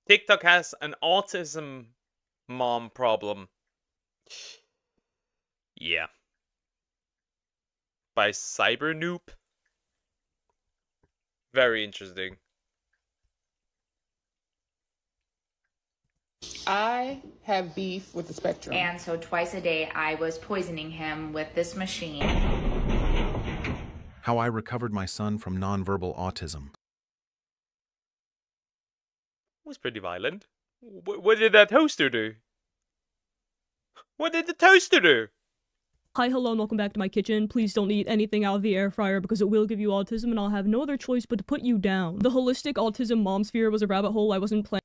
TikTok has an autism mom problem. Yeah. By Cyber Noob. Very interesting. I have beef with the spectrum. And so twice a day I was poisoning him with this machine. How I recovered my son from nonverbal autism. It was pretty violent. What did that toaster do? What did the toaster do? Hi, hello, and welcome back to my kitchen. Please don't eat anything out of the air fryer because it will give you autism and I'll have no other choice but to put you down. The holistic autism mom sphere was a rabbit hole I wasn't planning.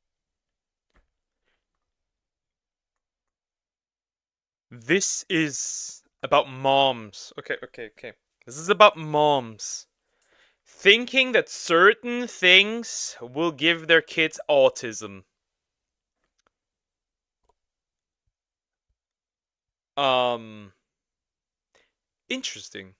This is about moms. Okay. This is about moms thinking that certain things will give their kids autism. Interesting.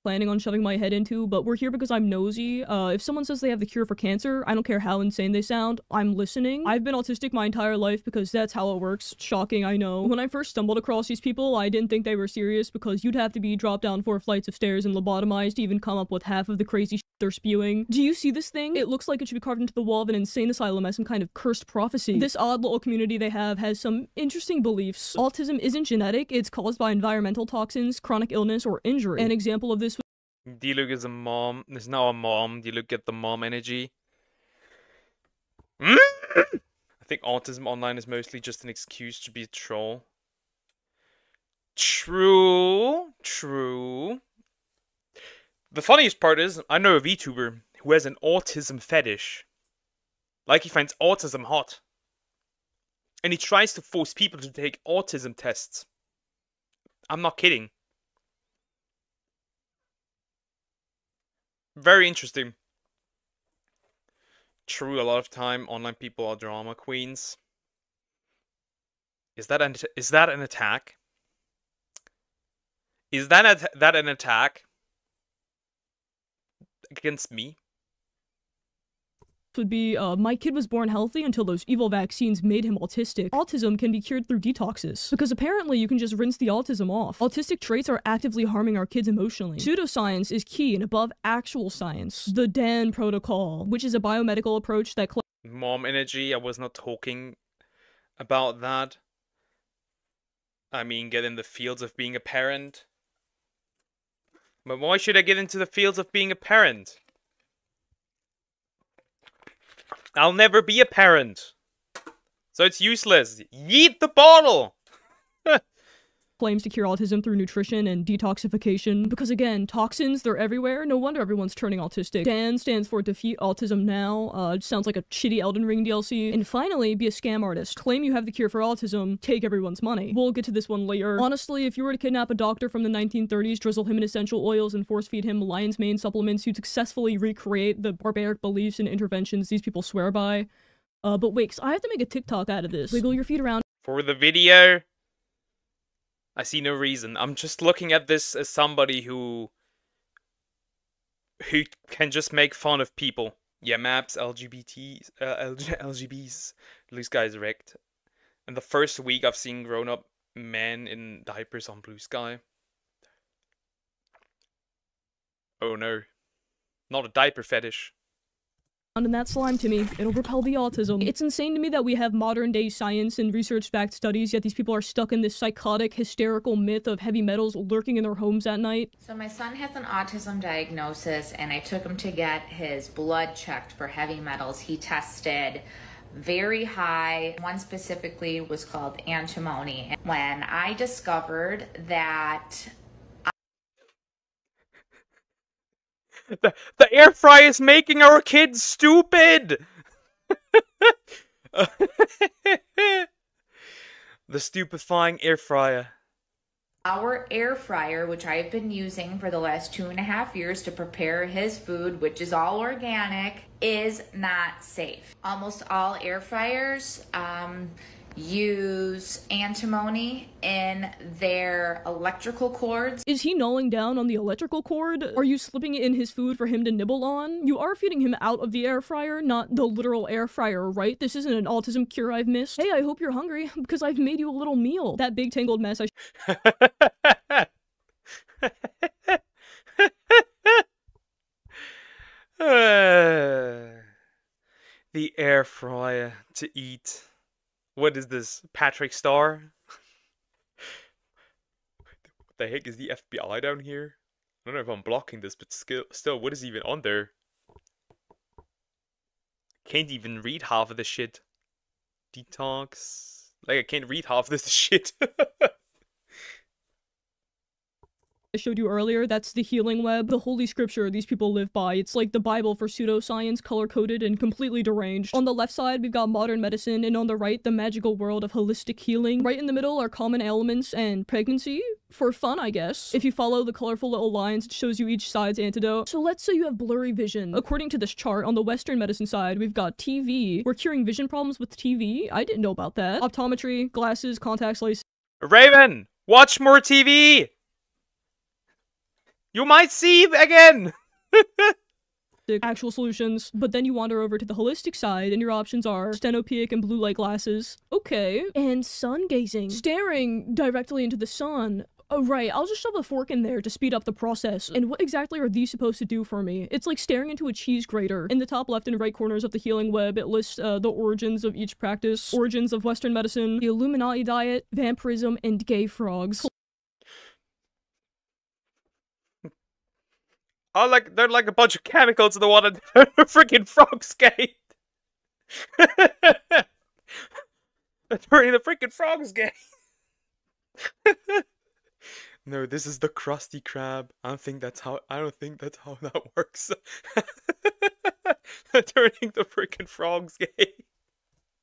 Planning on shoving my head into, but we're here because I'm nosy. If someone says they have the cure for cancer, I don't care how insane they sound, I'm listening. I've been autistic my entire life because that's how it works. Shocking, I know. When I first stumbled across these people, I didn't think they were serious because you'd have to be dropped down 4 flights of stairs and lobotomized to even come up with half of the crazy shit they're spewing. Do you see this thing? It looks like it should be carved into the wall of an insane asylum as some kind of cursed prophecy. This odd little community they have has some interesting beliefs. Autism isn't genetic, it's caused by environmental toxins, chronic illness, or injury. An example of this D-Luke is a mom. There's now a mom. D-Luke get the mom energy. I think autism online is mostly just an excuse to be a troll. True. The funniest part is, I know a VTuber who has an autism fetish. Like he finds autism hot. And he tries to force people to take autism tests. I'm not kidding. Very interesting. True, a lot of time online people are drama queens. Is that an attack? Is that an attack against me? would be, my kid was born healthy until those evil vaccines made him autistic. Autism can be cured through detoxes, because apparently you can just rinse the autism off. Autistic traits are actively harming our kids emotionally. Pseudoscience is key and above actual science. The DAN protocol, which is a biomedical approach that Mom energy, I was not talking about that. I mean, get in the fields of being a parent. But why should I get into the fields of being a parent? I'll never be a parent. So it's useless. Yeet the bottle! claims to cure autism through nutrition and detoxification. Because again, toxins, they're everywhere. No wonder everyone's turning autistic. DAN stands for Defeat Autism Now. It sounds like a shitty Elden Ring DLC. And finally, be a scam artist. Claim you have the cure for autism, take everyone's money. We'll get to this one later. Honestly, if you were to kidnap a doctor from the 1930s, drizzle him in essential oils, and force feed him lion's mane supplements, you'd successfully recreate the barbaric beliefs and interventions these people swear by. But wait, 'cause I have to make a TikTok out of this. Wiggle your feet around. For the video, I see no reason. I'm just looking at this as somebody who can just make fun of people. Yeah, maps, LGBTs, LGBs. Blue Sky is wrecked. And the first week I've seen grown-up men in diapers on Blue Sky. Oh no. Not a diaper fetish. And that slime to me, it'll repel the autism. It's insane to me that we have modern day science and research-backed studies, yet these people are stuck in this psychotic, hysterical myth of heavy metals lurking in their homes at night. So my son has an autism diagnosis, and I took him to get his blood checked for heavy metals. He tested very high. One specifically was called antimony. When I discovered that The air fryer is making our kids stupid! The stupefying air fryer. our air fryer, which I've been using for the last 2.5 years to prepare his food, which is all organic, is not safe. Almost all air fryers, use antimony in their electrical cords. Is he gnawing down on the electrical cord? Are you slipping it in his food for him to nibble on? You are feeding him out of the air fryer, not the literal air fryer, right? This isn't an autism cure I've missed. Hey, I hope you're hungry, because I've made you a little meal. That big tangled mess The air fryer to eat. What is this? Patrick Star? What the heck is the FBI down here? I don't know if I'm blocking this, but still, what is even on there? Can't even read half of this shit. Detox. Like, I can't read half this shit. I showed you earlier, that's the healing web, the holy scripture these people live by. It's like the Bible for pseudoscience, color-coded and completely deranged. On the left side, we've got modern medicine, and on the right, the magical world of holistic healing. Right in the middle are common ailments and pregnancy. For fun, I guess. If you follow the colorful little lines, it shows you each side's antidote. So let's say you have blurry vision. According to this chart, on the Western medicine side, we've got TV. We're curing vision problems with TV? I didn't know about that. Optometry, glasses, contacts, laces. Raven! Watch more TV! You might see again! Actual solutions, but then you wander over to the holistic side and your options are stenopic and blue light glasses. Okay. And sun gazing. Staring directly into the sun. Oh, right, I'll just shove a fork in there to speed up the process. And what exactly are these supposed to do for me? It's like staring into a cheese grater. In the top left and right corners of the healing web, it lists the origins of each practice, origins of Western medicine, the Illuminati diet, vampirism, and gay frogs. Oh, like, they're like a bunch of chemicals in the water. The freaking frogs gay. They're turning the freaking frogs gay. No, this is the Krusty Krab. I don't think that's how that works. Turning the freaking frogs gay.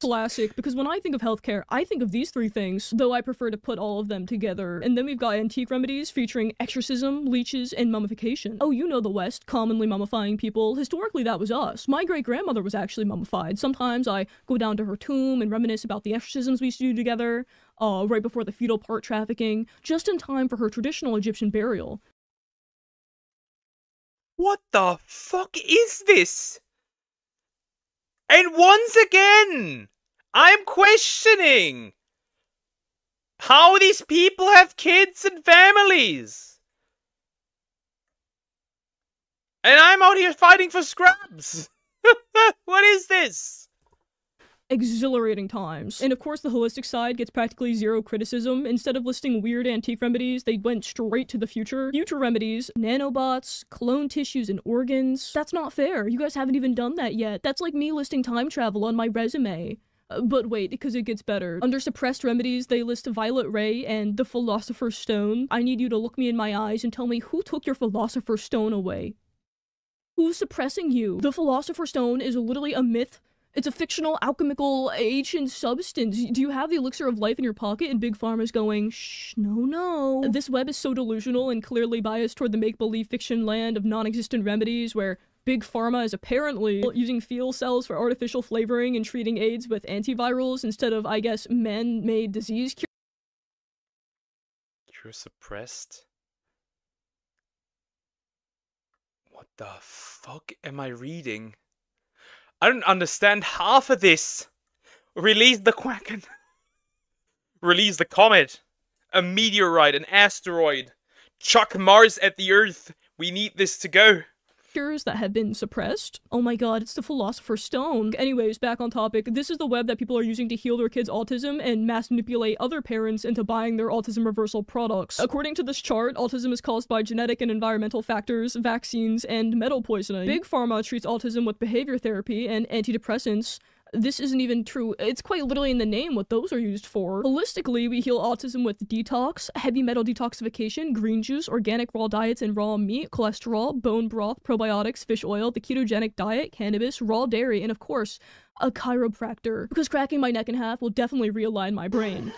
Classic, because when I think of healthcare, I think of these three things, though I prefer to put all of them together. And then we've got antique remedies featuring exorcism, leeches, and mummification. Oh, you know the West, commonly mummifying people. Historically, that was us. My great-grandmother was actually mummified. Sometimes I go down to her tomb and reminisce about the exorcisms we used to do together, right before the fetal part trafficking, just in time for her traditional Egyptian burial. What the fuck is this? And once again, I'm questioning how these people have kids and families. And I'm out here fighting for scraps. What is this? Exhilarating times. And of course the holistic side gets practically zero criticism. Instead of listing weird antique remedies, they went straight to the future. Future remedies, nanobots, clone tissues and organs. That's not fair. You guys haven't even done that yet. That's like me listing time travel on my resume. But wait, because it gets better. Under suppressed remedies, they list Violet Ray and the Philosopher's Stone. I need you to look me in my eyes and tell me who took your Philosopher's Stone away. Who's suppressing you? The Philosopher's Stone is literally a myth. It's a fictional, alchemical, ancient substance. Do you have the elixir of life in your pocket? And Big Pharma's going, shh, no. This web is so delusional and clearly biased toward the make-believe fiction land of non-existent remedies where Big Pharma is apparently using fetal cells for artificial flavoring and treating AIDS with antivirals instead of, I guess, man-made disease cure. You're suppressed? What the fuck am I reading? I don't understand half of this. Release the Kraken. Release the comet. A meteorite, an asteroid. Chuck Mars at the Earth. We need this to go. Cures that have been suppressed. Oh my god, it's the Philosopher's Stone. Anyways, back on topic. This is the web that people are using to heal their kids' autism and mass manipulate other parents into buying their autism reversal products. According to this chart, autism is caused by genetic and environmental factors, vaccines, and metal poisoning. Big Pharma treats autism with behavior therapy and antidepressants. This isn't even true. It's quite literally in the name what those are used for. Holistically, we heal autism with detox, heavy metal detoxification, green juice, organic raw diets and raw meat, cholesterol, bone broth, probiotics, fish oil, the ketogenic diet, cannabis, raw dairy, and of course, a chiropractor. Because cracking my neck in half will definitely realign my brain.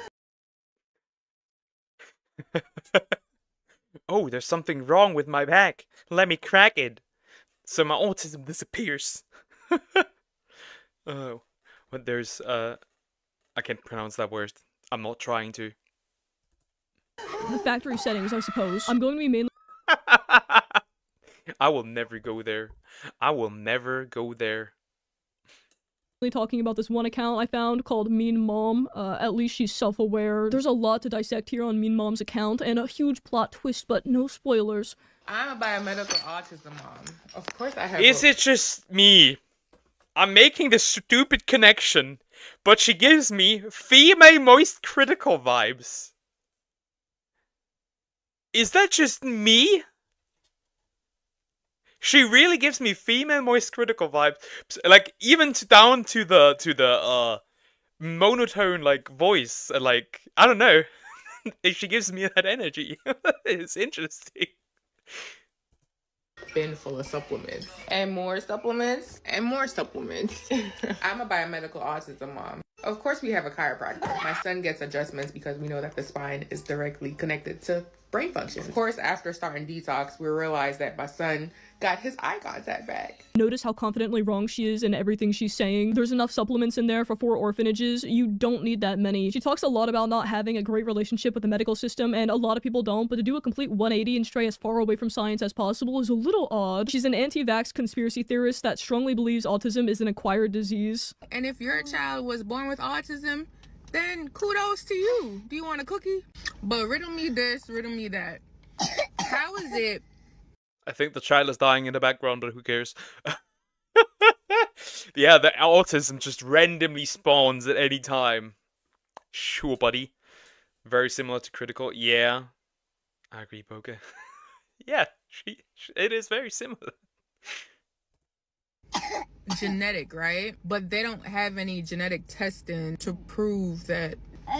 Oh, there's something wrong with my back. Let me crack it. So my autism disappears. Oh, but there's I can't pronounce that word. I'm not trying to. The factory settings, I suppose. I'm going to be mainly I will never go there. I will never go there. talking about this one account I found called Mean Mom. At least she's self-aware. There's a lot to dissect here on Mean Mom's account, and a huge plot twist, but no spoilers. I'm a biomedical autism mom. Of course I have. Is it just me? I'm making this stupid connection, but she gives me female moist critical vibes. Is that just me? She really gives me female moist critical vibes, like even down to the monotone like voice, like I don't know. She gives me that energy. It's interesting. Bin full of supplements and more supplements and more supplements. I'm a biomedical autism mom. Of course we have a chiropractor. My son gets adjustments because we know that the spine is directly connected to brain function. Of course, after starting detox, we realized that my son got his eye contact back. Notice how confidently wrong she is in everything she's saying. There's enough supplements in there for 4 orphanages. You don't need that many. She talks a lot about not having a great relationship with the medical system, and a lot of people don't, but to do a complete 180 and stray as far away from science as possible is a little odd. She's an anti-vax conspiracy theorist that strongly believes autism is an acquired disease. And if your child was born with autism, then kudos to you. Do you want a cookie? But riddle me this, riddle me that. How is it? I think the child is dying in the background, but who cares? Yeah, the autism just randomly spawns at any time. Sure, buddy. Very similar to critical. Yeah. I agree, Boga. Yeah, it is very similar. Genetic, right? But they don't have any genetic testing to prove that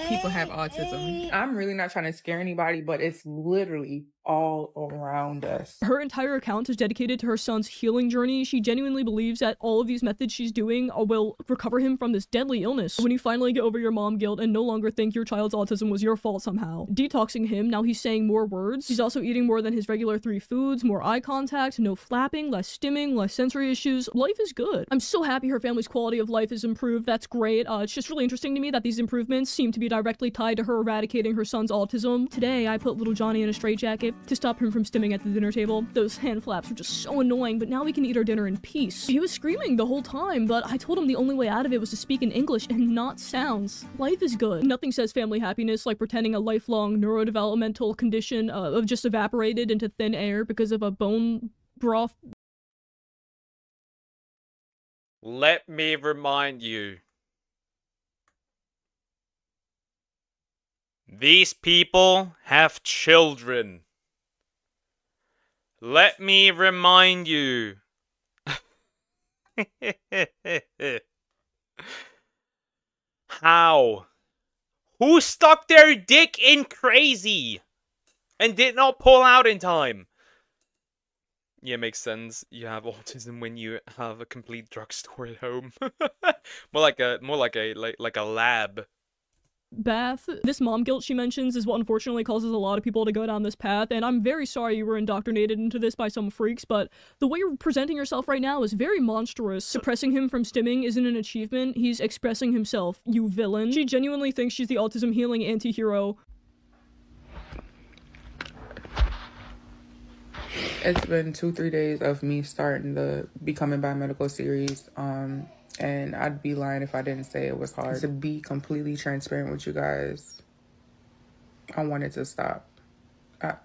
people have autism. I'm really not trying to scare anybody, but it's literally all around us. Her entire account is dedicated to her son's healing journey. She genuinely believes that all of these methods she's doing will recover him from this deadly illness. When you finally get over your mom guilt and no longer think your child's autism was your fault somehow. Detoxing him, now he's saying more words. He's also eating more than his regular 3 foods, more eye contact, no flapping, less stimming, less sensory issues. Life is good. I'm so happy her family's quality of life is improved. That's great. It's just really interesting to me that these improvements seem to be directly tied to her eradicating her son's autism. Today, I put little Johnny in a straitjacket to stop him from stimming at the dinner table. Those hand flaps were just so annoying, but now we can eat our dinner in peace. He was screaming the whole time, but I told him the only way out of it was to speak in English and not sounds. Life is good. Nothing says family happiness like pretending a lifelong neurodevelopmental condition just evaporated into thin air because of a bone broth. Let me remind you. These people have children. Let me remind you. How? Who stuck their dick in crazy and did not pull out in time? Yeah, makes sense. You have autism when you have a complete drugstore at home. more like a lab. Bath. This mom guilt she mentions is what unfortunately causes a lot of people to go down this path, and I'm very sorry you were indoctrinated into this by some freaks, but the way you're presenting yourself right now is very monstrous. Suppressing him from stimming isn't an achievement, he's expressing himself, you villain. She genuinely thinks she's the autism healing anti-hero. It's been 2-3 days of me starting the Becoming Biomedical series, and I'd be lying if I didn't say it was hard. To be completely transparent with you guys, I wanted to stop. I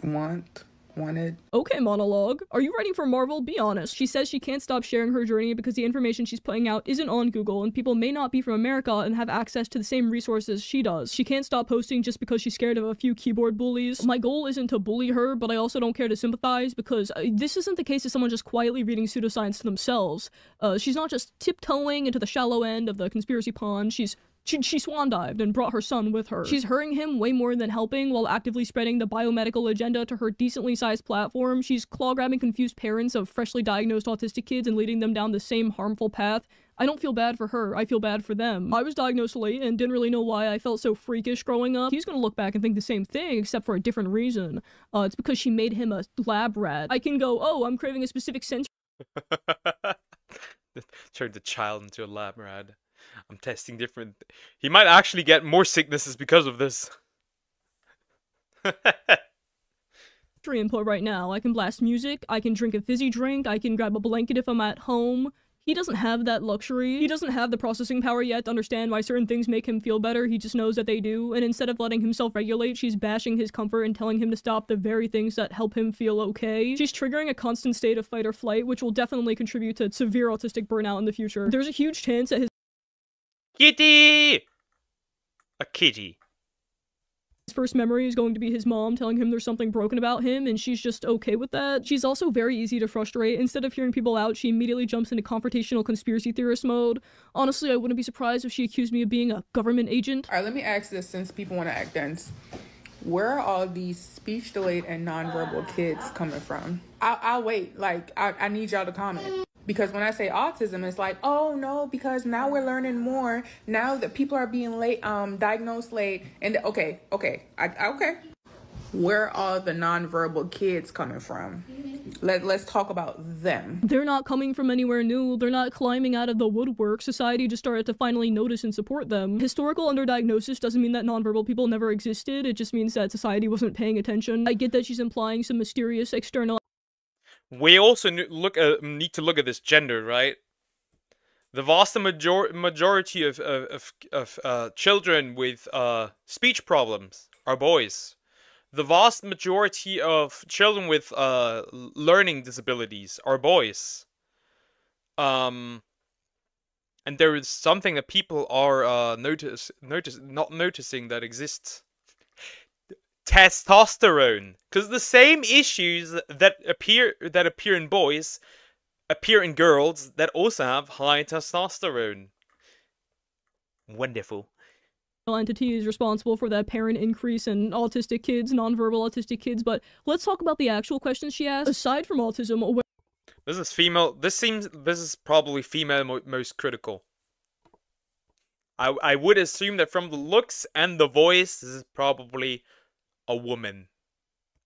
wanted. Okay, monologue. Are you writing for Marvel? Be honest. She says she can't stop sharing her journey because the information she's putting out isn't on Google, and people may not be from America and have access to the same resources she does. She can't stop posting just because she's scared of a few keyboard bullies. My goal isn't to bully her, but I also don't care to sympathize because this isn't the case of someone just quietly reading pseudoscience to themselves. She's not just tiptoeing into the shallow end of the conspiracy pond. She swan-dived and brought her son with her. She's hurting him way more than helping while actively spreading the biomedical agenda to her decently sized platform. She's claw-grabbing confused parents of freshly diagnosed autistic kids and leading them down the same harmful path. I don't feel bad for her, I feel bad for them. I was diagnosed late and didn't really know why I felt so freakish growing up. He's gonna look back and think the same thing, except for a different reason. It's because she made him a lab rat. I can go, oh, I'm craving a specific sensory Turned the child into a lab rat. I'm testing different. He might actually get more sicknesses because of this. Input right now. I can blast music, I can drink a fizzy drink, I can grab a blanket if I'm at home. He doesn't have that luxury. He doesn't have the processing power yet to understand why certain things make him feel better. He just knows that they do, and instead of letting himself regulate, she's bashing his comfort and telling him to stop the very things that help him feel okay. She's triggering a constant state of fight or flight, which will definitely contribute to severe autistic burnout in the future. There's a huge chance that his Kitty! A kitty. first memory is going to be his mom telling him there's something broken about him, and she's just okay with that. She's also very easy to frustrate. Instead of hearing people out, she immediately jumps into confrontational conspiracy theorist mode. Honestly, I wouldn't be surprised if she accused me of being a government agent. All right, let me ask this since people want to act dense. Where are all these speech delayed and nonverbal kids coming from? I'll wait. Like, I need y'all to comment. Because when I say autism, it's like, oh no, because now we're learning more. Now that people are being diagnosed late. And okay. Where are all the nonverbal kids coming from? Let's talk about them. They're not coming from anywhere new. They're not climbing out of the woodwork. Society just started to finally notice and support them. Historical underdiagnosis doesn't mean that nonverbal people never existed. It just means that society wasn't paying attention. I get that she's implying some mysterious external. We also need to look at this gender, right? The vast majority of children with speech problems are boys. The vast majority of children with learning disabilities are boys. And there is something that people are not noticing that exists. Testosterone, because the same issues that appear in boys appear in girls that also have high testosterone. Wonderful. Entity is responsible for the apparent increase in autistic kids, nonverbal autistic kids, but let's talk about the actual questions she asked. Aside from autism, this is female. This is probably female most critical. I would assume that from the looks and the voice, this is probably a woman.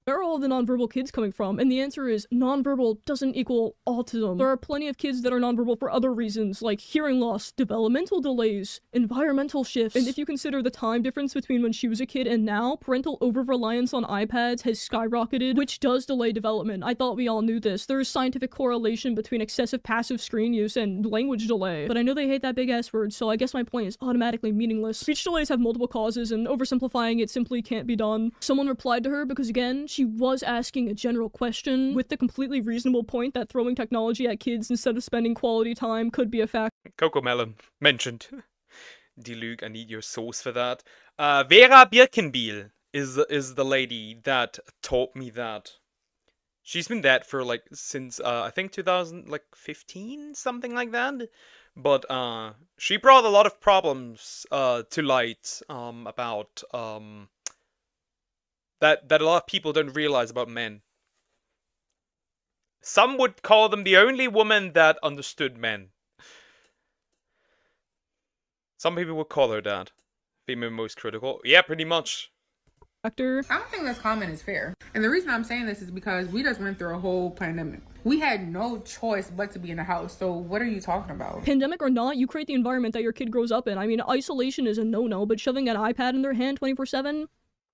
Where are all the nonverbal kids coming from? And the answer is, nonverbal doesn't equal autism. There are plenty of kids that are nonverbal for other reasons, like hearing loss, developmental delays, environmental shifts. And if you consider the time difference between when she was a kid and now, parental over-reliance on iPads has skyrocketed, which does delay development. I thought we all knew this. There is scientific correlation between excessive passive screen use and language delay. But I know they hate that big S word, so I guess my point is automatically meaningless. Speech delays have multiple causes, and oversimplifying it simply can't be done. Someone replied to her because, again, she was asking a general question with the completely reasonable point that throwing technology at kids instead of spending quality time could be a factor. Coco Melon mentioned. Deluge, I need your source for that. Vera Birkenbiel is the lady that taught me that. She's been dead for like since I think 2015, something like that. But she brought a lot of problems to light about that a lot of people don't realize about men. Some would call them the only woman that understood men. Some people would call her that. Female most critical. Yeah, pretty much. I don't think this comment is fair. And the reason I'm saying this is because we just went through a whole pandemic. We had no choice but to be in the house. So what are you talking about? Pandemic or not, you create the environment that your kid grows up in. I mean, isolation is a no-no, but shoving an iPad in their hand 24/7?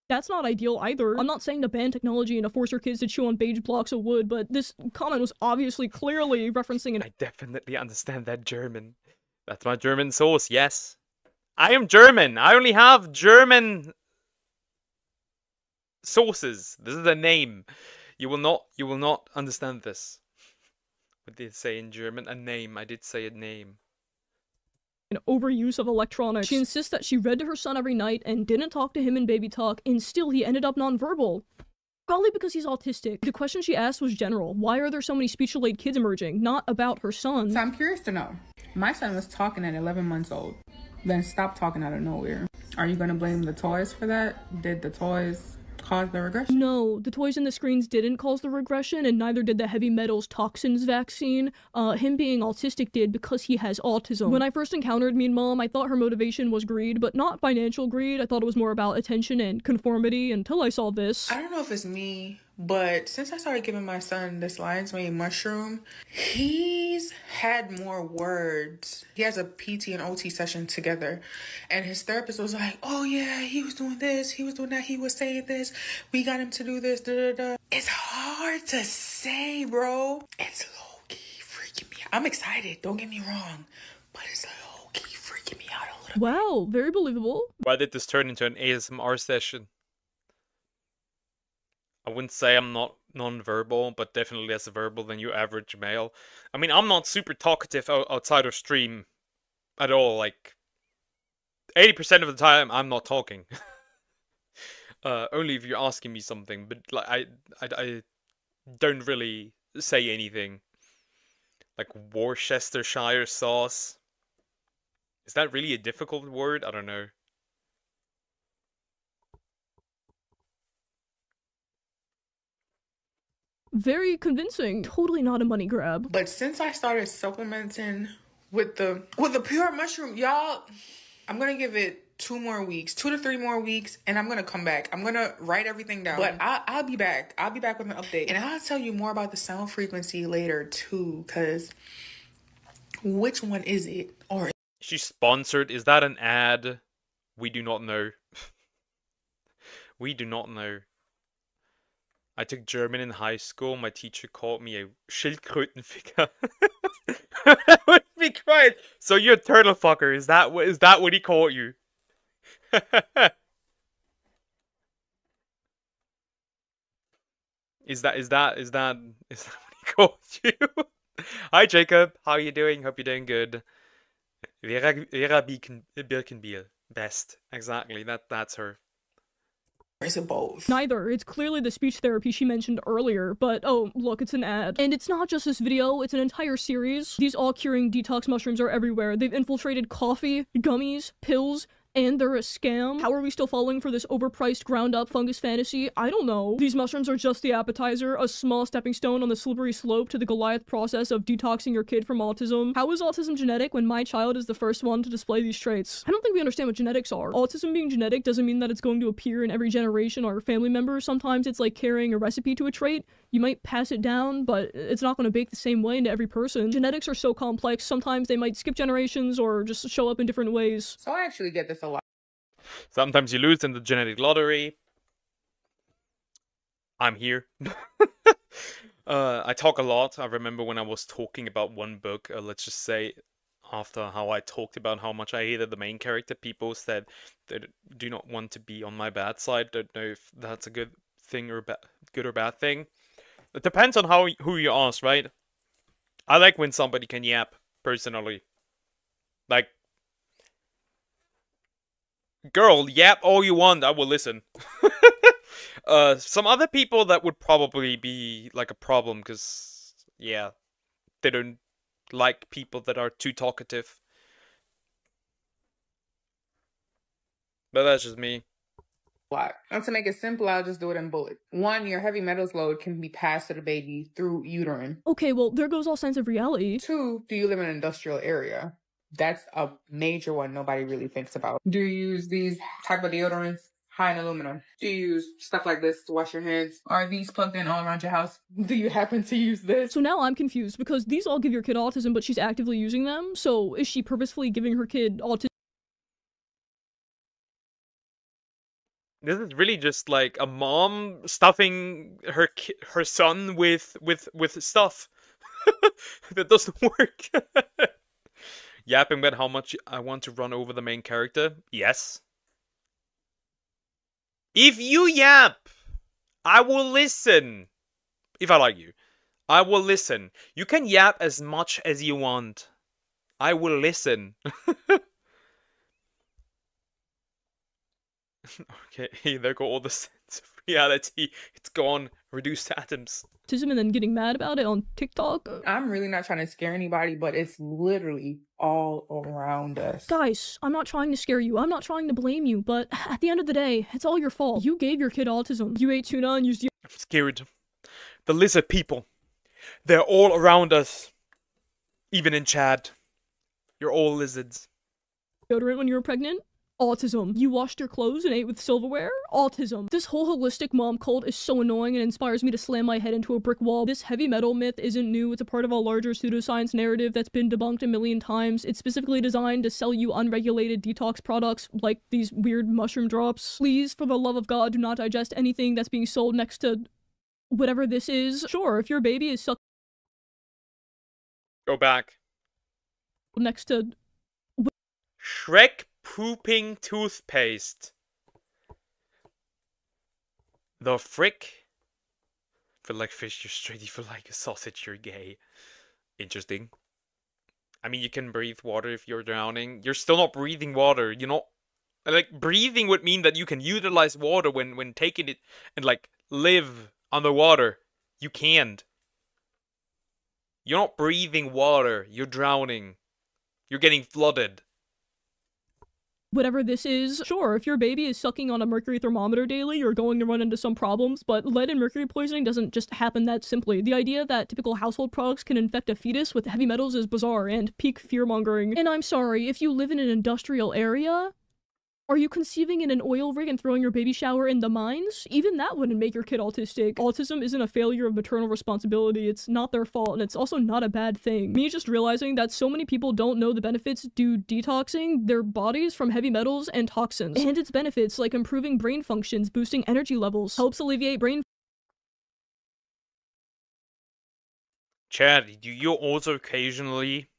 That's not ideal either. I'm not saying to ban technology and to force your kids to chew on beige blocks of wood, but this comment was obviously clearly referencing an— I definitely understand that German. That's my German source, yes. I am German. I only have German sources. This is a name. You will not understand this. What did it say in German? A name. I did say a name. An overuse of electronics. She insists that she read to her son every night and didn't talk to him in baby talk, and still he ended up nonverbal. Probably because he's autistic. The question she asked was general. Why are there so many speech-delayed kids emerging? Not about her son. So I'm curious to know. My son was talking at 11 months old, then stopped talking out of nowhere. Are you gonna blame the toys for that? Did the toys cause the regression? No, the toys and the screens didn't cause the regression, and neither did the heavy metals toxins vaccine. Him being autistic did because he has autism. When I first encountered Mean Mom, I thought her motivation was greed, but not financial greed. I thought it was more about attention and conformity until I saw this. I don't know if it's me But since I started giving my son this lion's mane mushroom, he's had more words. He has a PT and OT session together. And his therapist was like, oh yeah, he was doing this, he was doing that, he was saying this. We got him to do this, da da da. It's hard to say, bro. It's low-key freaking me out. I'm excited, don't get me wrong. But it's low-key freaking me out a little. Wow, very believable. Why did this turn into an ASMR session? I wouldn't say I'm not non-verbal, but definitely less verbal than your average male. I mean, I'm not super talkative outside of stream at all. Like, 80% of the time, I'm not talking. Only if you're asking me something, but like I don't really say anything. Like Worcestershire sauce. Is that really a difficult word? I don't know. Very convincing. Totally not a money grab. But since I started supplementing with the pure mushroom, y'all, I'm gonna give it 2 more weeks, 2 to 3 more weeks, and I'm gonna come back. I'm gonna write everything down. But I'll be back. I'll be back with an update. And I'll tell you more about the sound frequency later too, because which one is it? Or She's sponsored. Is that an ad? We do not know. We do not know. I took German in high school. My teacher called me a Schildkrötenficker. I would be quiet. So you're a turtle fucker. Is that what he called you? Is that what he called you? Hi Jacob, how are you doing? Hope you're doing good. Vera Birkenbiel, best. Exactly, that's her. is it both? Neither. It's clearly the speech therapy she mentioned earlier, but oh, look, it's an ad. And it's not just this video, it's an entire series. These all-curing detox mushrooms are everywhere. They've infiltrated coffee, gummies, pills, and they're a scam. How are we still falling for this overpriced ground-up fungus fantasy? I don't know. These mushrooms are just the appetizer, a small stepping stone on the slippery slope to the Goliath process of detoxing your kid from autism. How is autism genetic when my child is the first one to display these traits? I don't think we understand what genetics are. Autism being genetic doesn't mean that it's going to appear in every generation or family member. Sometimes it's like carrying a recipe to a trait. You might pass it down, but it's not going to bake the same way into every person. Genetics are so complex, sometimes they might skip generations or just show up in different ways. So I actually get this a lot. Sometimes you lose in the genetic lottery. I'm here. I talk a lot. I remember when I was talking about one book, let's just say, after how I talked about how much I hated the main character, people said they do not want to be on my bad side. Don't know if that's a good thing or good or bad thing. It depends on who you ask, right? I like when somebody can yap, personally. Like, girl, yap all you want, I will listen. Some other people that would probably be like a problem, because, yeah, they don't like people that are too talkative. But that's just me. And to make it simple, I'll just do it in bullet. 1, your heavy metals load can be passed to the baby through uterine. Okay, well, there goes all sense of reality. 2, do you live in an industrial area? That's a major one nobody really thinks about. Do you use these type of deodorants? High in aluminum. Do you use stuff like this to wash your hands? Are these plugged in all around your house? Do you happen to use this? So now I'm confused, because these all give your kid autism, but she's actively using them, so is she purposefully giving her kid autism? This is really just like a mom stuffing her son with stuff. That doesn't work. Yapping about how much I want to run over the main character? Yes. If you yap, I will listen. If I like you, I will listen. You can yap as much as you want. I will listen. Okay, there go all the sense of reality. It's gone. Reduced to atoms. And then getting mad about it on TikTok. I'm really not trying to scare anybody, but it's literally all around us. Guys, I'm not trying to scare you. I'm not trying to blame you, but at the end of the day, it's all your fault. You gave your kid autism. You ate tuna and used I'm scared. The lizard people. They're all around us. Even in Chad. You're all lizards. deodorant when you were pregnant. Autism. You washed your clothes and ate with silverware? Autism. This whole holistic mom cult is so annoying and inspires me to slam my head into a brick wall. This heavy metal myth isn't new. It's a part of a larger pseudoscience narrative that's been debunked a million times. It's specifically designed to sell you unregulated detox products like these weird mushroom drops. Please, for the love of God, do not digest anything that's being sold next to whatever this is. Sure, if your baby is sucked Go back. next to Shrek pooping toothpaste. The frick? Feel like fish, you're straight. You feel like a sausage, you're gay. Interesting. I mean, you can breathe water if you're drowning. You're still not breathing water. You're not... Like, breathing would mean that you can utilize water when taking it and, like, live underwater. You can't. You're not breathing water. You're drowning. You're getting flooded. whatever this is. Sure, if your baby is sucking on a mercury thermometer daily, you're going to run into some problems, but lead and mercury poisoning doesn't just happen that simply. The idea that typical household products can infect a fetus with heavy metals is bizarre and peak fear-mongering. And I'm sorry, if you live in an industrial area, are you conceiving in an oil rig and throwing your baby shower in the mines? Even that wouldn't make your kid autistic. Autism isn't a failure of maternal responsibility, it's not their fault, and it's also not a bad thing. Me just realizing that so many people don't know the benefits due detoxing their bodies from heavy metals and toxins. And its benefits like improving brain functions, boosting energy levels, helps alleviate brain Chad, do you also occasionally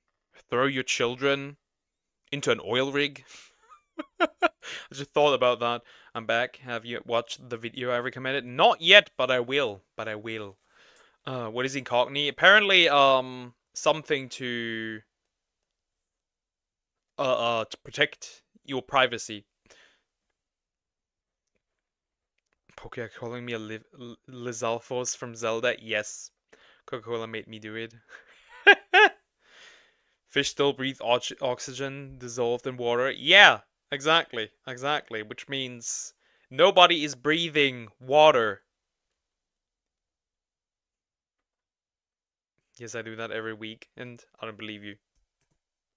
throw your children into an oil rig? I just thought about that. I'm back. Have you watched the video I recommended? Not yet, but I will. What is Incogni? Apparently, something to protect your privacy. Poke calling me a Lizalfos from Zelda? Yes. Coca-Cola made me do it. Fish still breathe oxygen dissolved in water. Yeah. Exactly, which means nobody is breathing water. Yes, I do that every week, and I don't believe you.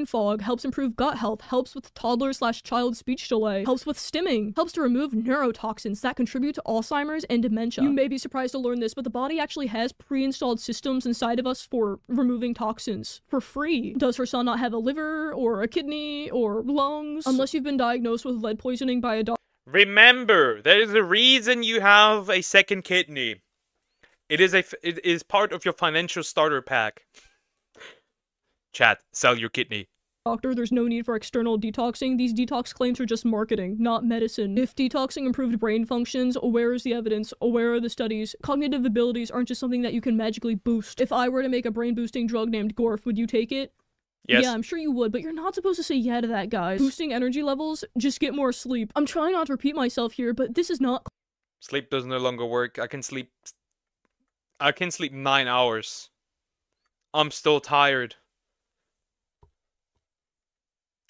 fog, helps improve gut health, helps with toddler/child speech delay, helps with stimming, helps to remove neurotoxins that contribute to Alzheimer's and dementia. You may be surprised to learn this, but the body actually has pre-installed systems inside of us for removing toxins for free. Does her son not have a liver or a kidney or lungs? Unless you've been diagnosed with lead poisoning by a doctor. Remember, there is a reason you have a second kidney. It is part of your financial starter pack. Chat, sell your kidney. There's no need for external detoxing. These detox claims are just marketing, not medicine. If detoxing improved brain functions, where is the evidence? Where are the studies? Cognitive abilities aren't just something that you can magically boost. If I were to make a brain-boosting drug named Gorf, would you take it? Yes. Yeah, I'm sure you would, but you're not supposed to say yeah to that, guys. Boosting energy levels? Just get more sleep. I'm trying not to repeat myself here, but this is not... Sleep does no longer work. I can sleep 9 hours. I'm still tired.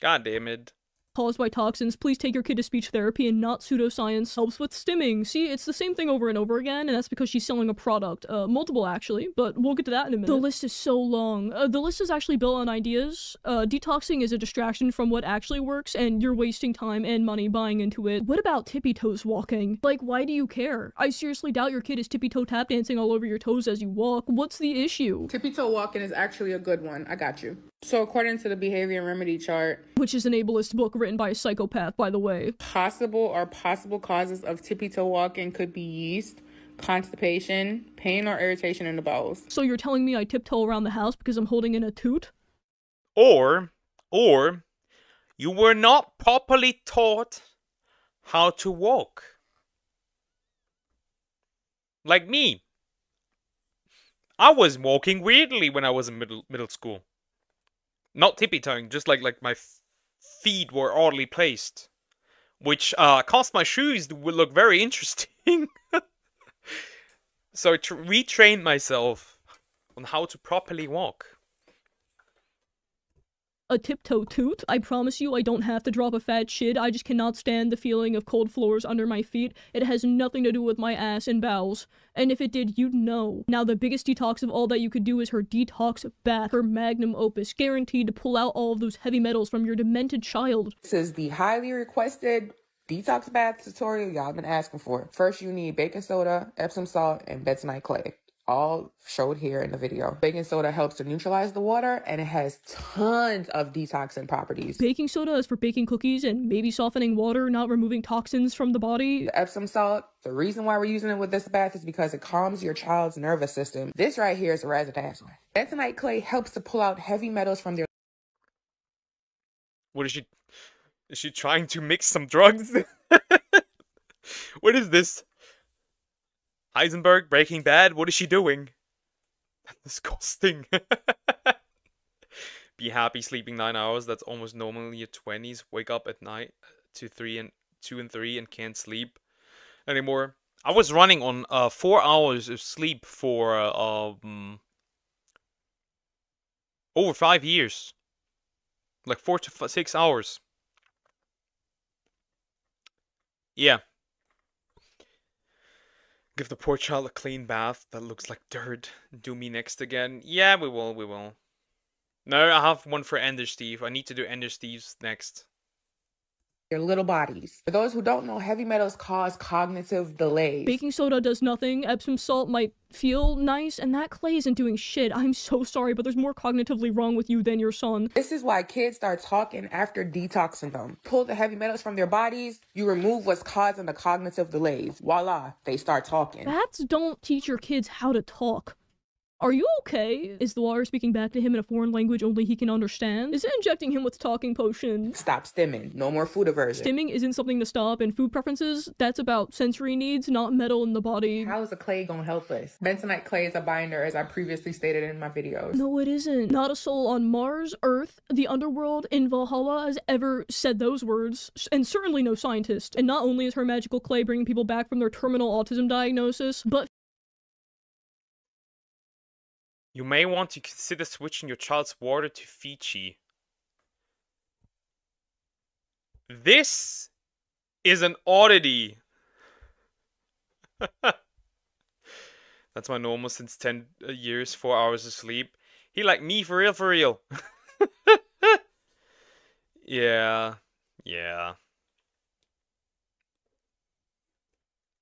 God damn it. caused by toxins. Please take your kid to speech therapy and not pseudoscience. Helps with stimming. See, it's the same thing over and over again, and that's because she's selling a product. Multiple, actually, but we'll get to that in a minute. The list is so long. The list is actually built on ideas. Detoxing is a distraction from what actually works, and you're wasting time and money buying into it. What about tippy-toes walking? Like, why do you care? I seriously doubt your kid is tippy-toe tap dancing all over your toes as you walk. What's the issue? Tippy-toe walking is actually a good one. I got you. So according to the behavior and remedy chart, which is an ableist book written by a psychopath, by the way. Possible causes of tippy-toe walking could be yeast, constipation, pain or irritation in the bowels. So you're telling me I tiptoe around the house because I'm holding in a toot? Or you were not properly taught how to walk. Like me. I was walking weirdly when I was in middle school. Not tippy-toeing, just like my feet were oddly placed. Which caused my shoes to look very interesting. So I retrained myself on how to properly walk. a tiptoe toot. I promise you I don't have to drop a fat shit. I just cannot stand the feeling of cold floors under my feet. It has nothing to do with my ass and bowels. And if it did, you'd know. Now the biggest detox of all that you could do is her detox bath, her magnum opus, guaranteed to pull out all of those heavy metals from your demented child. This is the highly requested detox bath tutorial y'all been asking for. First, you need baking soda, Epsom salt, and bentonite clay. All showed here in the video. Baking soda helps to neutralize the water, and it has tons of detoxing properties. Baking soda is for baking cookies and maybe softening water, not removing toxins from the body. The Epsom salt, the reason why we're using it with this bath is because it calms your child's nervous system. This right here is a razzle-dazzle. Bentonite clay helps to pull out heavy metals from their... What is she? Is she trying to mix some drugs? What is this? Heisenberg, Breaking Bad, what is she doing? Disgusting. Be happy sleeping 9 hours. That's almost normal in your 20s. Wake up at night to 2 and 3 and can't sleep anymore. I was running on 4 hours of sleep for over 5 years. Like 4 to 6 hours. Yeah. Give the poor child a clean bath that looks like dirt. Do me next again. Yeah, we will. No, I have one for Ender Steve. I need to do Ender Steve's next. Their little bodies. For those who don't know, heavy metals cause cognitive delays. Baking soda does nothing. Epsom salt might feel nice, and that clay isn't doing shit. I'm so sorry, but there's more cognitively wrong with you than your son. This is why kids start talking after detoxing them. Pull the heavy metals from their bodies, you remove what's causing the cognitive delays. Voila, they start talking. Bats don't teach your kids how to talk. Are you okay? Is the water speaking back to him in a foreign language only he can understand? Is it injecting him with talking potion? Stop stimming. No more food aversion. Stimming isn't something to stop, and food preferences, that's about sensory needs, not metal in the body. How is the clay gonna help us? Bentonite clay is a binder, as I previously stated in my videos. No, it isn't. Not a soul on Mars, Earth, the underworld, in Valhalla has ever said those words, and certainly no scientist. And not only is her magical clay bringing people back from their terminal autism diagnosis, but You may want to consider switching your child's water to Fiji. This is an oddity. That's my normal since 10 years, 4 hours of sleep. He like me for real, for real. Yeah.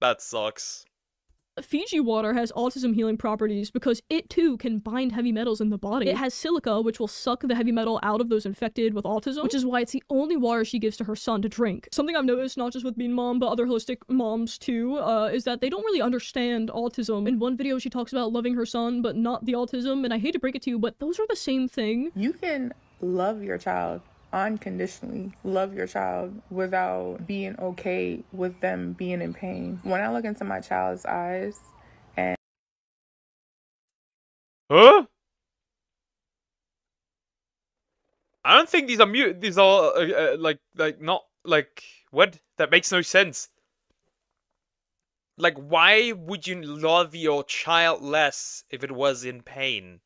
That sucks. Fiji water has autism healing properties because it too can bind heavy metals in the body. It has silica, which will suck the heavy metal out of those infected with autism, which is why it's the only water she gives to her son to drink. Something I've noticed, not just with Bean Mom, but other holistic moms too, is that they don't really understand autism. In one video, she talks about loving her son, but not the autism, and I hate to break it to you, but those are the same thing. You can love your child unconditionally, love your child without being okay with them being in pain. When I look into my child's eyes and Huh? I don't think these are mute. These are not like what? That makes no sense. Like, why would you love your child less if it was in pain?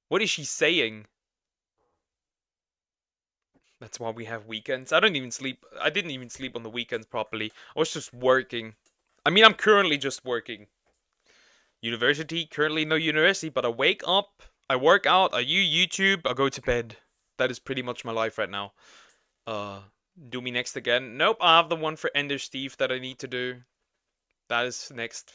What is she saying? That's why we have weekends. I didn't even sleep on the weekends properly. I was just working. I mean, I'm currently just working. University, currently no university, but I wake up, I work out, I use YouTube, I go to bed. That is pretty much my life right now. Do me next again. Nope, I have the one for Ender Steve that I need to do. That is next.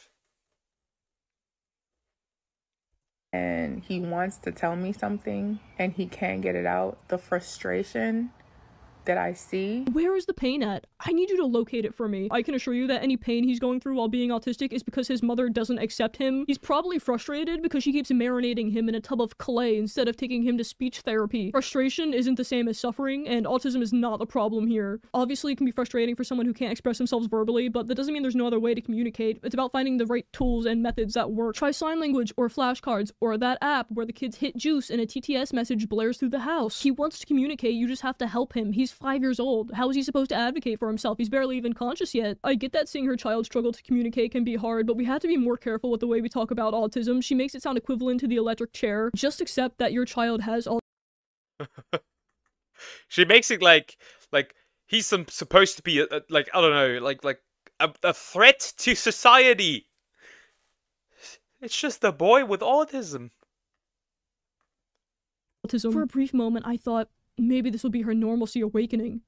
and he wants to tell me something and he can't get it out, the frustration that I see. Where is the pain at? I need you to locate it for me. I can assure you that any pain he's going through while being autistic is because his mother doesn't accept him. He's probably frustrated because she keeps marinating him in a tub of clay instead of taking him to speech therapy. Frustration isn't the same as suffering, and autism is not the problem here. Obviously, it can be frustrating for someone who can't express themselves verbally, but that doesn't mean there's no other way to communicate. It's about finding the right tools and methods that work. Try sign language or flashcards or that app where the kids hit juice and a TTS message blares through the house. He wants to communicate, you just have to help him. He's 5 years old. How is he supposed to advocate for himself? He's barely even conscious yet. I get that seeing her child struggle to communicate can be hard, but we have to be more careful with the way we talk about autism. She makes it sound equivalent to the electric chair. Just accept that your child has autism. She makes it like he's supposed to be like I don't know, like a threat to society. It's just a boy with autism. For a brief moment, I thought maybe this will be her normalcy awakening.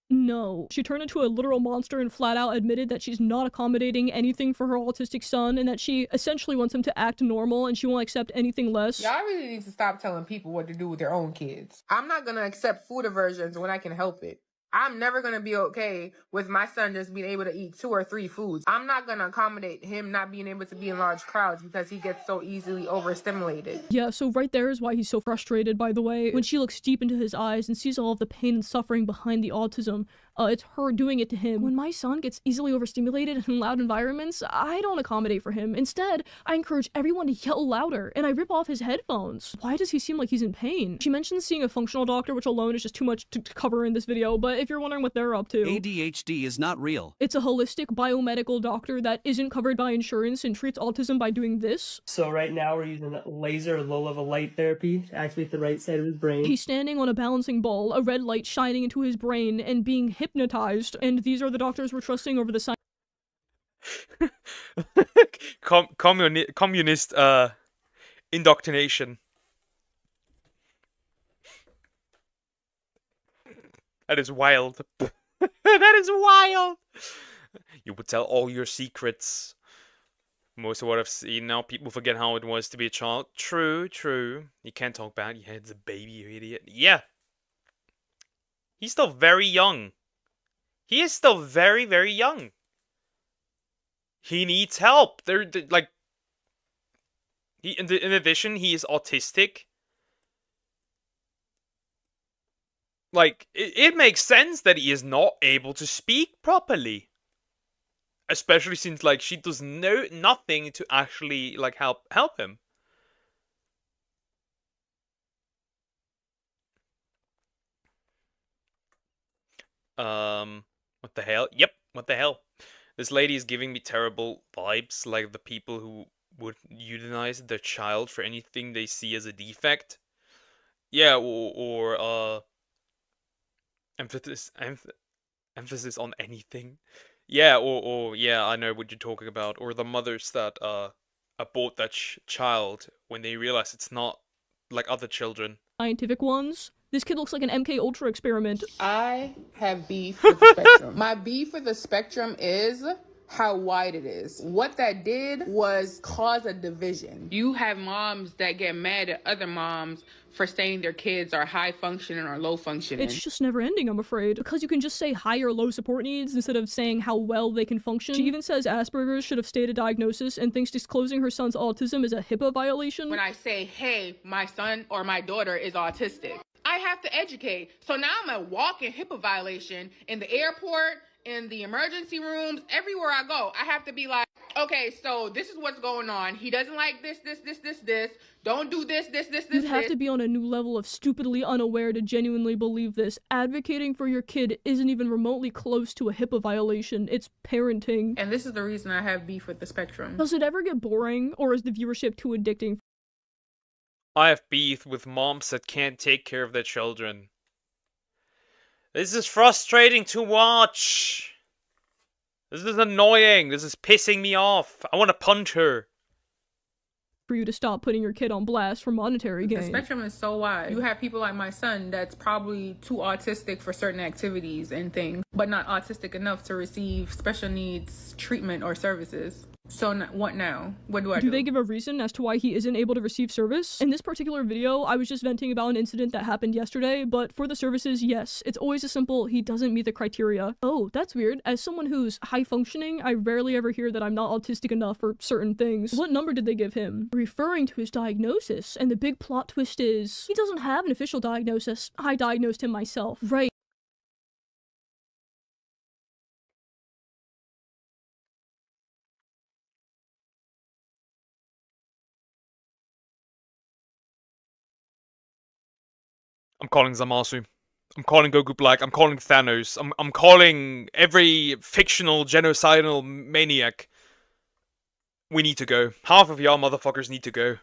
No. She turned into a literal monster and flat out admitted that she's not accommodating anything for her autistic son and that she essentially wants him to act normal and she won't accept anything less. Y'all really need to stop telling people what to do with their own kids. I'm not gonna accept food aversions when I can help it. I'm never gonna be okay with my son just being able to eat 2 or 3 foods. I'm not gonna accommodate him not being able to be in large crowds because he gets so easily overstimulated. Yeah, so right there is why he's so frustrated, by the way. When she looks deep into his eyes and sees all of the pain and suffering behind the autism, it's her doing it to him. When my son gets easily overstimulated in loud environments, I don't accommodate for him. Instead, I encourage everyone to yell louder, and I rip off his headphones. Why does he seem like he's in pain? She mentions seeing a functional doctor, which alone is just too much to cover in this video, but if you're wondering what they're up to... ADHD is not real. It's a holistic biomedical doctor that isn't covered by insurance and treats autism by doing this. So right now we're using laser low-level light therapy to activate the right side of his brain. He's standing on a balancing ball, a red light shining into his brain, and being hypnotized, and these are the doctors we're trusting over the science. Communist indoctrination. That is wild. That is wild. You would tell all your secrets. Most of what I've seen now, people forget how it was to be a child. True, true. You can't talk bad. Yeah, it's a baby, you idiot. Yeah. He's still very young. He is still very, very young. He needs help. Like, in addition, he is autistic. Like, it makes sense that he is not able to speak properly. Especially since, like, she does nothing to actually, like, help him. What the hell? Yep, what the hell? This lady is giving me terrible vibes, like the people who would euthanize their child for anything they see as a defect. Yeah, or emphasis on anything. Yeah, or yeah, I know what you're talking about. Or the mothers that abort that child when they realize it's not like other children. Scientific ones. This kid looks like an MK Ultra experiment. I have beef with the spectrum. My beef with the spectrum is how wide it is. What that did was cause a division. You have moms that get mad at other moms for saying their kids are high functioning or low functioning. It's just never ending, I'm afraid. Because you can just say high or low support needs instead of saying how well they can function. She even says Asperger's should have stayed a diagnosis and thinks disclosing her son's autism is a HIPAA violation. When I say, hey, my son or my daughter is autistic, I have to educate. So now I'm a walking HIPAA violation in the airport, in the emergency rooms, everywhere I go. I have to be like, okay, so this is what's going on. He doesn't like this. Don't do this. You'd have to be on a new level of stupidly unaware to genuinely believe this. Advocating for your kid isn't even remotely close to a HIPAA violation. It's parenting. And this is the reason I have beef with the spectrum. Does it ever get boring, or is the viewership too addicting? I have beef with moms that can't take care of their children. This is frustrating to watch. This is annoying. This is pissing me off. I want to punch her. For you to stop putting your kid on blast for monetary gain. The spectrum is so wide. You have people like my son that's probably too autistic for certain activities and things, but not autistic enough to receive special needs treatment or services. So what now? What do I do? Do they give a reason as to why he isn't able to receive service? In this particular video, I was just venting about an incident that happened yesterday, but for the services, yes, it's always a simple, he doesn't meet the criteria. Oh, that's weird. As someone who's high functioning, I rarely ever hear that I'm not autistic enough for certain things. What number did they give him? Referring to his diagnosis, and the big plot twist is, he doesn't have an official diagnosis. I diagnosed him myself. Right. I'm calling Zamasu. I'm calling Goku Black. I'm calling Thanos. I'm calling every fictional genocidal maniac. We need to go. Half of y'all motherfuckers need to go.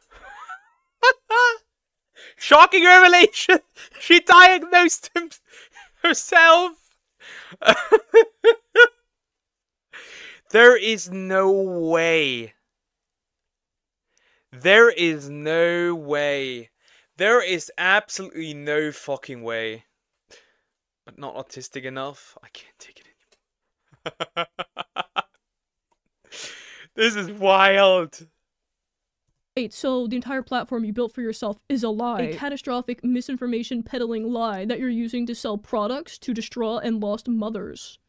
Shocking revelation! She diagnosed him herself! There is no way. There is no way. There is absolutely no fucking way. But not autistic enough? I can't take it anymore. This is wild. Wait, so the entire platform you built for yourself is a lie. A catastrophic misinformation peddling lie that you're using to sell products to distraught and lost mothers.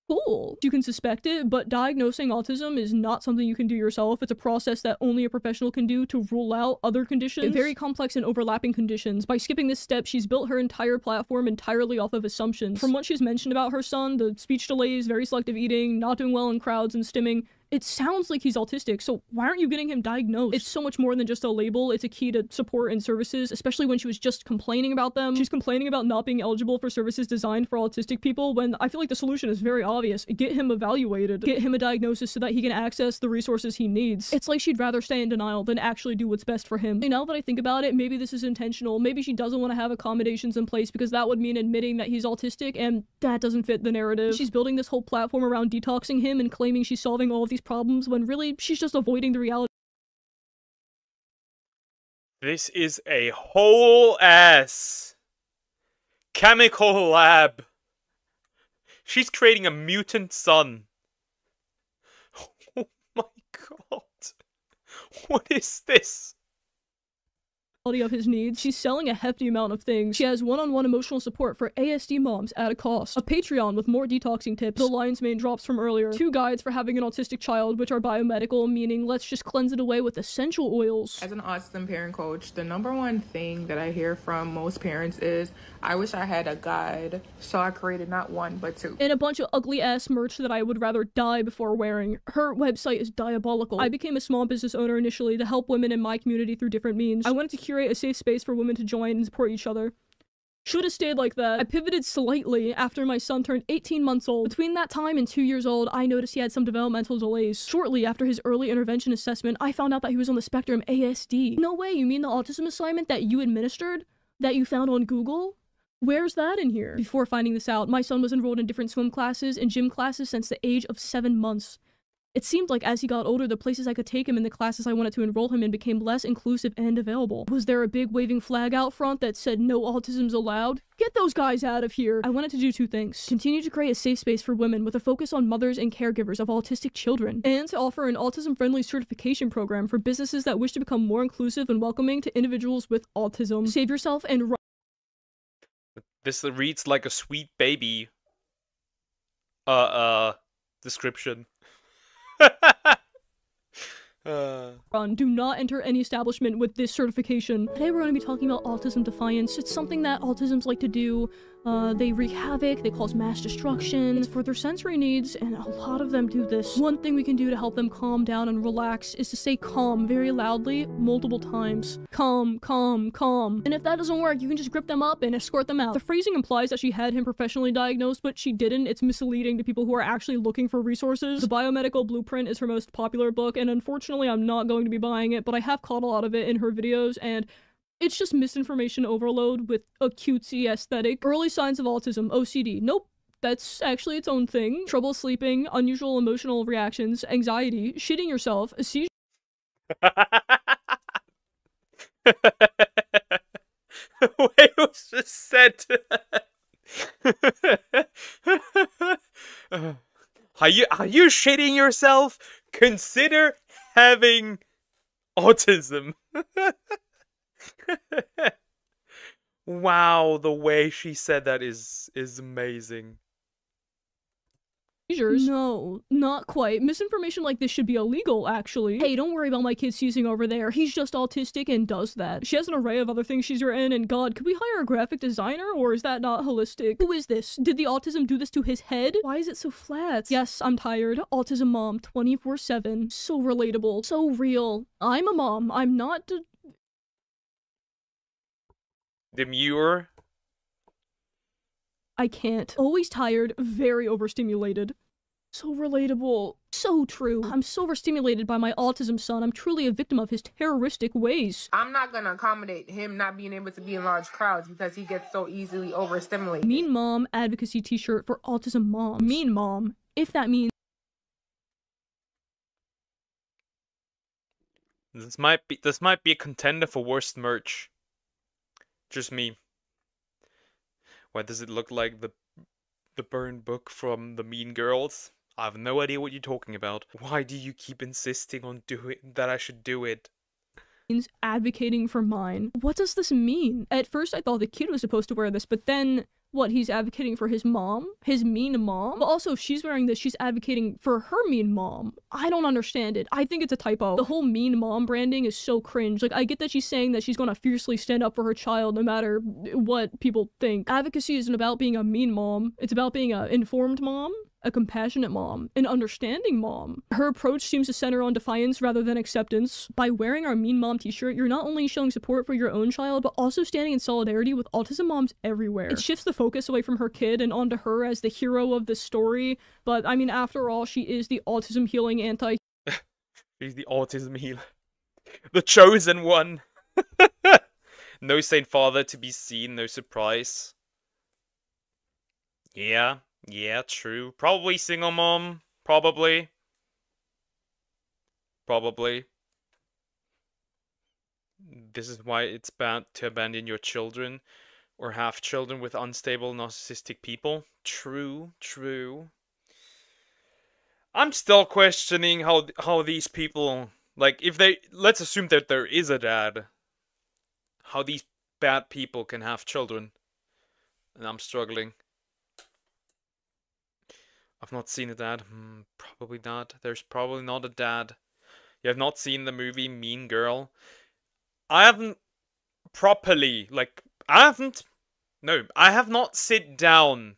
Cool. You can suspect it, but diagnosing autism is not something you can do yourself. It's a process that only a professional can do to rule out other conditions. Very complex and overlapping conditions. By skipping this step, she's built her entire platform entirely off of assumptions. From what she's mentioned about her son, the speech delays, very selective eating, not doing well in crowds, and stimming, it sounds like he's autistic, so why aren't you getting him diagnosed? It's so much more than just a label. It's a key to support and services, especially when she was just complaining about them. She's complaining about not being eligible for services designed for autistic people, when I feel like the solution is very obvious. Get him evaluated. Get him a diagnosis so that he can access the resources he needs. It's like she'd rather stay in denial than actually do what's best for him. And now that I think about it, maybe this is intentional. Maybe she doesn't want to have accommodations in place because that would mean admitting that he's autistic, and that doesn't fit the narrative. She's building this whole platform around detoxing him and claiming she's solving all of these problems when really she's just avoiding the reality. This is a whole ass chemical lab. She's creating a mutant son. Oh my god. What is this? Of his needs. She's selling a hefty amount of things. She has one-on-one emotional support for ASD moms at a cost. A Patreon with more detoxing tips. The lion's mane drops from earlier. 2 guides for having an autistic child, which are biomedical, meaning let's just cleanse it away with essential oils. As an autism parent coach, the #1 thing that I hear from most parents is, I wish I had a guide, so I created not 1, but 2. And a bunch of ugly-ass merch that I would rather die before wearing. Her website is diabolical. I became a small business owner initially to help women in my community through different means. I wanted to curate a safe space for women to join and support each other. Should have stayed like that. I pivoted slightly after my son turned 18 months old. Between that time and 2 years old, I noticed he had some developmental delays. Shortly after his early intervention assessment, I found out that he was on the spectrum ASD. No way, you mean the autism assignment that you administered? That you found on Google? Where's that in here? Before finding this out, my son was enrolled in different swim classes and gym classes since the age of 7 months. It seemed like as he got older, the places I could take him and the classes I wanted to enroll him in became less inclusive and available. Was there a big waving flag out front that said no autism's allowed? Get those guys out of here! I wanted to do 2 things. Continue to create a safe space for women with a focus on mothers and caregivers of autistic children. And to offer an autism-friendly certification program for businesses that wish to become more inclusive and welcoming to individuals with autism. Save yourself and This reads like a sweet baby. Description. run. Do not enter any establishment with this certification. Today we're going to be talking about autism defiance. It's something that autisms like to do. They wreak havoc, they cause mass destruction. It's for their sensory needs, and a lot of them do this. One thing we can do to help them calm down and relax is to say calm very loudly multiple times. Calm, calm, calm. And if that doesn't work, you can just grip them up and escort them out. The phrasing implies that she had him professionally diagnosed, but she didn't. It's misleading to people who are actually looking for resources. The Biomedical Blueprint is her most popular book, and unfortunately I'm not going to be buying it, but I have caught a lot of it in her videos, and it's just misinformation overload with a cutesy aesthetic. Early signs of autism, OCD. Nope. That's actually its own thing. Trouble sleeping, unusual emotional reactions, anxiety, shitting yourself, a seizure. Wait, was just said. Are you shitting yourself? Consider having autism. Wow, the way she said that is amazing. Seizures? No, not quite. Misinformation like this should be illegal, actually. Hey, don't worry about my kid seizing over there. He's just autistic and does that. She has an array of other things she's written, and God, could we hire a graphic designer, or is that not holistic? Who is this? Did the autism do this to his head? Why is it so flat? Yes, I'm tired. Autism mom, 24/7. So relatable. So real. I'm a mom. I'm not Demure. I can't. Always tired, very overstimulated. So relatable. so true. I'm so overstimulated by my autism son. I'm truly a victim of his terroristic ways. I'm not gonna accommodate him not being able to be in large crowds because he gets so easily overstimulated. Mean Mom advocacy t-shirt for autism moms. Mean Mom, if that means This might be a contender for worst merch. Just me. Why does it look like the burned book from the Mean Girls? I have no idea what you're talking about. Why do you keep insisting on doing that I should do it? advocating for mine. What does this mean? At first I thought the kid was supposed to wear this, but then what, he's advocating for his mom? His mean mom? But also, if she's wearing this, she's advocating for her mean mom. I don't understand it. I think it's a typo. The whole mean mom branding is so cringe. Like, I get that she's saying that she's gonna fiercely stand up for her child no matter what people think. Advocacy isn't about being a mean mom. It's about being an informed mom, a compassionate mom, an understanding mom. Her approach seems to center on defiance rather than acceptance. By wearing our Mean Mom t-shirt, you're not only showing support for your own child, but also standing in solidarity with autism moms everywhere. It shifts the focus away from her kid and onto her as the hero of the story, but I mean, after all, she is the autism healing anti- She's the autism healer. The chosen one. No Saint Father to be seen, no surprise. Yeah, true. Probably single mom. Probably. This is why it's bad to abandon your children or have children with unstable narcissistic people. True. I'm still questioning how these people, like, if they, let's assume that there is a dad, how these bad people can have children. And I'm struggling. I've not seen a dad. Probably not. There's probably not a dad. You have not seen the movie Mean Girl? I haven't properly, like, I have not sit down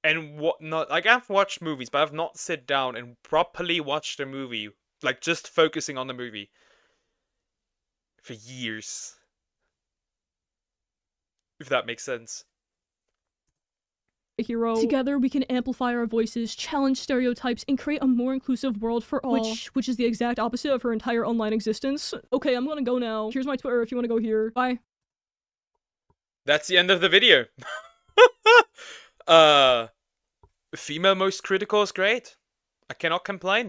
and whatnot. Like, I've watched movies, but I've not sit down and properly watched a movie, like, just focusing on the movie for years. If that makes sense. hero. Together, we can amplify our voices, challenge stereotypes, and create a more inclusive world for all. Which is the exact opposite of her entire online existence. Okay, I'm gonna go now. Here's my Twitter if you wanna go here. Bye. That's the end of the video. Female most critical is great. I cannot complain.